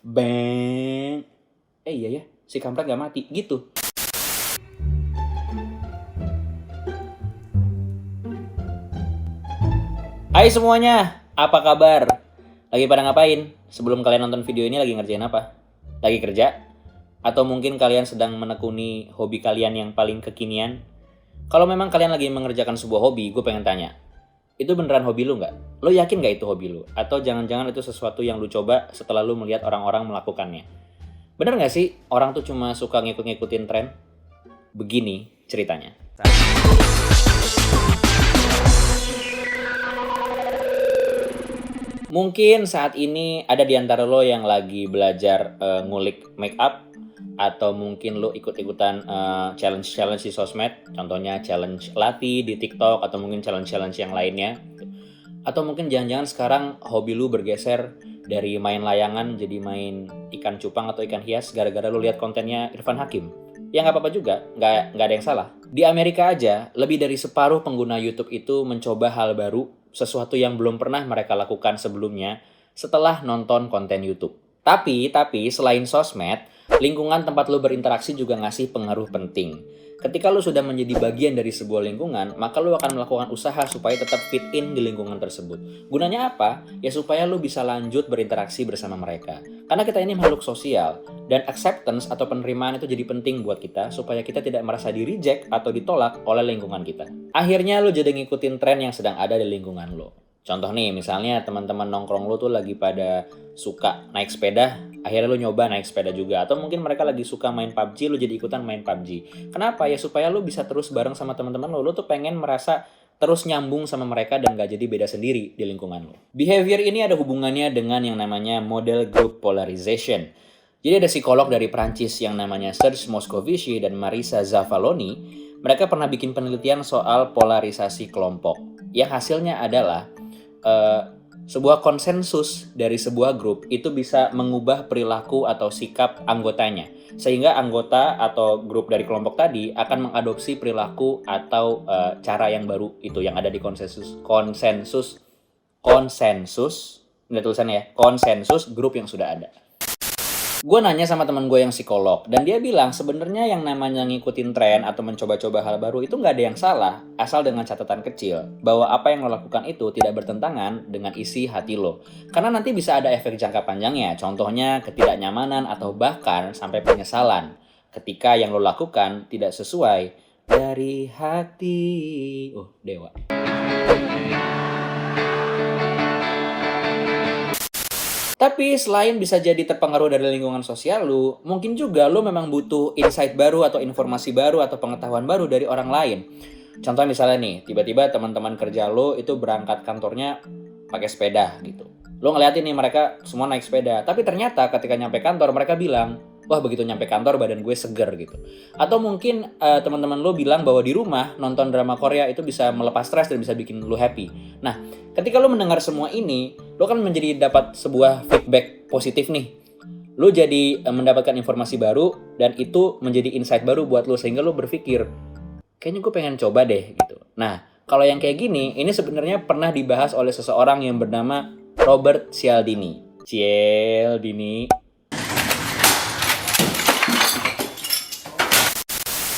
Beng. Iya ya, si kampret gak mati, gitu. Hai semuanya, apa kabar? Lagi pada ngapain? Sebelum kalian nonton video ini lagi ngerjain apa? Lagi kerja? Atau mungkin kalian sedang menekuni hobi kalian yang paling kekinian? Kalau memang kalian lagi mengerjakan sebuah hobi, gue pengen tanya, itu beneran hobi lu nggak? Lo yakin nggak itu hobi lu? Atau jangan-jangan itu sesuatu yang lu coba setelah lu melihat orang-orang melakukannya? Bener nggak sih orang tuh cuma suka ngikut-ngikutin tren? Begini ceritanya. Mungkin saat ini ada di antara lo yang lagi belajar ngulik make up, atau mungkin lo ikut-ikutan challenge-challenge di sosmed, contohnya challenge latih di TikTok atau mungkin challenge-challenge yang lainnya. Atau mungkin jangan-jangan sekarang hobi lu bergeser dari main layangan jadi main ikan cupang atau ikan hias gara-gara lu lihat kontennya Irfan Hakim. Ya nggak apa-apa juga, nggak ada yang salah. Di Amerika aja, lebih dari separuh pengguna YouTube itu mencoba hal baru, sesuatu yang belum pernah mereka lakukan sebelumnya setelah nonton konten YouTube. Tapi selain sosmed, lingkungan tempat lu berinteraksi juga ngasih pengaruh penting. Ketika lu sudah menjadi bagian dari sebuah lingkungan, maka lu akan melakukan usaha supaya tetap fit in di lingkungan tersebut. Gunanya apa? Ya supaya lu bisa lanjut berinteraksi bersama mereka. Karena kita ini makhluk sosial, dan acceptance atau penerimaan itu jadi penting buat kita supaya kita tidak merasa di-reject atau ditolak oleh lingkungan kita. Akhirnya lu jadi ngikutin tren yang sedang ada di lingkungan lu. Contoh nih, misalnya teman-teman nongkrong lu tuh lagi pada suka naik sepeda, akhirnya lu nyoba naik sepeda juga. Atau mungkin mereka lagi suka main PUBG, lu jadi ikutan main PUBG. Kenapa? Ya supaya lu bisa terus bareng sama teman-teman lu tuh pengen merasa terus nyambung sama mereka dan gak jadi beda sendiri di lingkungan lu. Behavior ini ada hubungannya dengan yang namanya model group polarization. Jadi ada psikolog dari Prancis yang namanya Serge Moscovici dan Marisa Zavalloni. Mereka pernah bikin penelitian soal polarisasi kelompok. Yang hasilnya adalah sebuah konsensus dari sebuah grup itu bisa mengubah perilaku atau sikap anggotanya, sehingga anggota atau grup dari kelompok tadi akan mengadopsi perilaku atau cara yang baru itu yang ada di konsensus ini tulisannya ya, konsensus grup yang sudah ada. Gue nanya sama teman gue yang psikolog, dan dia bilang sebenarnya yang namanya ngikutin tren atau mencoba-coba hal baru itu nggak ada yang salah, asal dengan catatan kecil, bahwa apa yang lo lakukan itu tidak bertentangan dengan isi hati lo. Karena nanti bisa ada efek jangka panjangnya, contohnya ketidaknyamanan atau bahkan sampai penyesalan, ketika yang lo lakukan tidak sesuai dari hati. Dewa. Tapi selain bisa jadi terpengaruh dari lingkungan sosial lu, mungkin juga lu memang butuh insight baru atau informasi baru atau pengetahuan baru dari orang lain. Contoh misalnya nih, tiba-tiba teman-teman kerja lu itu berangkat kantornya pakai sepeda gitu. Lu ngeliatin nih mereka semua naik sepeda, tapi ternyata ketika nyampe kantor mereka bilang, wah begitu nyampe kantor badan gue seger gitu. Atau mungkin teman-teman lu bilang bahwa di rumah nonton drama Korea itu bisa melepas stres dan bisa bikin lu happy. Nah, ketika lu mendengar semua ini, lu kan menjadi dapat sebuah feedback positif nih. Lu jadi mendapatkan informasi baru dan itu menjadi insight baru buat lu sehingga lu berpikir, kayaknya gue pengen coba deh gitu. Nah, kalau yang kayak gini, ini sebenarnya pernah dibahas oleh seseorang yang bernama Robert Cialdini.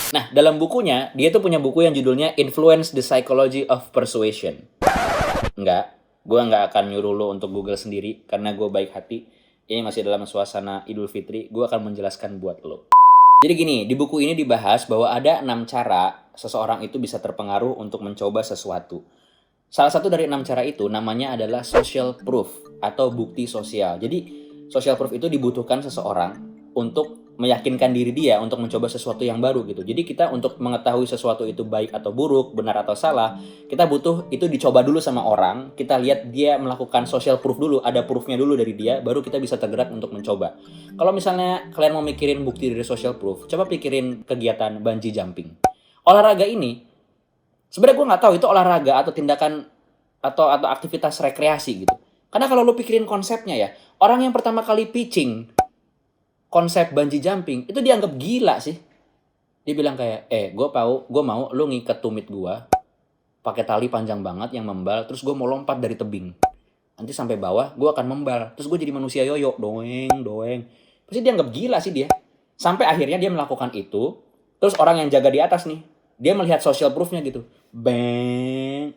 Nah, dalam bukunya, dia tuh punya buku yang judulnya Influence the Psychology of Persuasion. Gue nggak akan nyuruh lo untuk Google sendiri, karena gue baik hati. Ini masih dalam suasana Idul Fitri, gue akan menjelaskan buat lo. Jadi gini, di buku ini dibahas bahwa ada 6 cara seseorang itu bisa terpengaruh untuk mencoba sesuatu. Salah satu dari 6 cara itu namanya adalah social proof atau bukti sosial. Jadi social proof itu dibutuhkan seseorang untuk meyakinkan diri dia untuk mencoba sesuatu yang baru gitu. Jadi kita untuk mengetahui sesuatu itu baik atau buruk, benar atau salah, kita butuh itu dicoba dulu sama orang, kita lihat dia melakukan social proof dulu, ada proofnya dulu dari dia, baru kita bisa tergerak untuk mencoba. Kalau misalnya kalian mau mikirin bukti dari social proof, coba pikirin kegiatan bungee jumping. Olahraga ini, sebenarnya gue nggak tahu itu olahraga atau tindakan atau aktivitas rekreasi gitu. Karena kalau lu pikirin konsepnya ya, orang yang pertama kali pitching konsep bungee jumping itu dianggap gila sih. Dia bilang kayak, gue mau lu ngiket tumit gue pakai tali panjang banget yang membal, terus gue mau lompat dari tebing. Nanti sampai bawah, gue akan membal. Terus gue jadi manusia yoyo, doeng. Pasti dia anggap gila sih dia. Sampai akhirnya dia melakukan itu, terus orang yang jaga di atas nih, dia melihat social proof-nya gitu. Bang.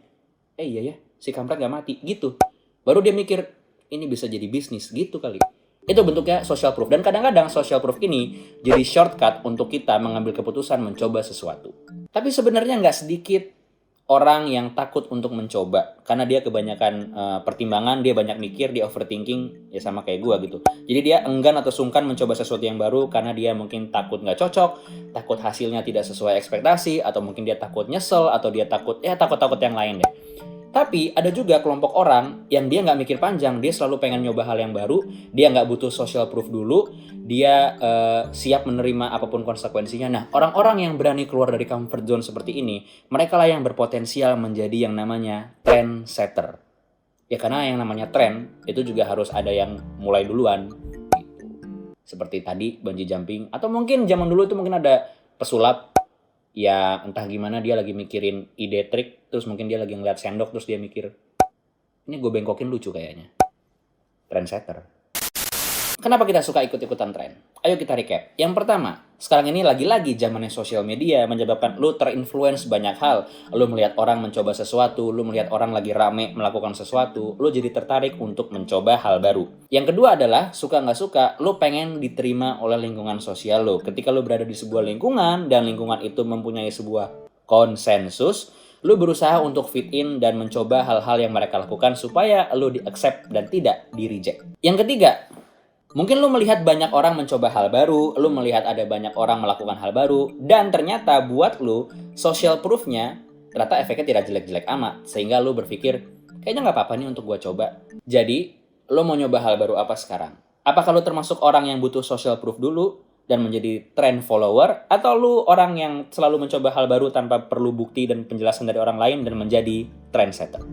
Iya ya, si kampret gak mati, gitu. Baru dia mikir, ini bisa jadi bisnis, gitu kali. Itu bentuknya social proof. Dan kadang-kadang social proof ini jadi shortcut untuk kita mengambil keputusan mencoba sesuatu. Tapi sebenarnya nggak sedikit orang yang takut untuk mencoba. Karena dia kebanyakan pertimbangan, dia banyak mikir, dia overthinking, ya sama kayak gue gitu. Jadi dia enggan atau sungkan mencoba sesuatu yang baru karena dia mungkin takut nggak cocok, takut hasilnya tidak sesuai ekspektasi, atau mungkin dia takut nyesel, atau dia takut yang lain deh. Tapi ada juga kelompok orang yang dia nggak mikir panjang, dia selalu pengen nyoba hal yang baru, dia nggak butuh social proof dulu, dia siap menerima apapun konsekuensinya. Nah, orang-orang yang berani keluar dari comfort zone seperti ini, mereka lah yang berpotensial menjadi yang namanya trendsetter. Ya karena yang namanya trend, itu juga harus ada yang mulai duluan. Gitu. Seperti tadi, bungee jumping, atau mungkin zaman dulu itu mungkin ada pesulap, ya entah gimana dia lagi mikirin ide trik, terus mungkin dia lagi ngeliat sendok, terus dia mikir, ini gue bengkokin lucu kayaknya. Trendsetter. Kenapa kita suka ikut-ikutan tren? Ayo kita recap. Yang pertama, sekarang ini lagi-lagi zamannya sosial media menyebabkan lu terinfluence banyak hal. Lu melihat orang mencoba sesuatu, lu melihat orang lagi rame melakukan sesuatu, lu jadi tertarik untuk mencoba hal baru. Yang kedua adalah, suka nggak suka, lu pengen diterima oleh lingkungan sosial lu. Ketika lu berada di sebuah lingkungan, dan lingkungan itu mempunyai sebuah konsensus, lu berusaha untuk fit in dan mencoba hal-hal yang mereka lakukan supaya lu di-accept dan tidak di-reject. Yang ketiga, mungkin lu melihat banyak orang mencoba hal baru, lu melihat ada banyak orang melakukan hal baru, dan ternyata buat lu, social proof-nya ternyata efeknya tidak jelek-jelek amat. Sehingga lu berpikir, kayaknya nggak apa-apa nih untuk gua coba. Jadi, lu mau nyoba hal baru apa sekarang? Apakah lu termasuk orang yang butuh social proof dulu dan menjadi trend follower? Atau lu orang yang selalu mencoba hal baru tanpa perlu bukti dan penjelasan dari orang lain dan menjadi trendsetter?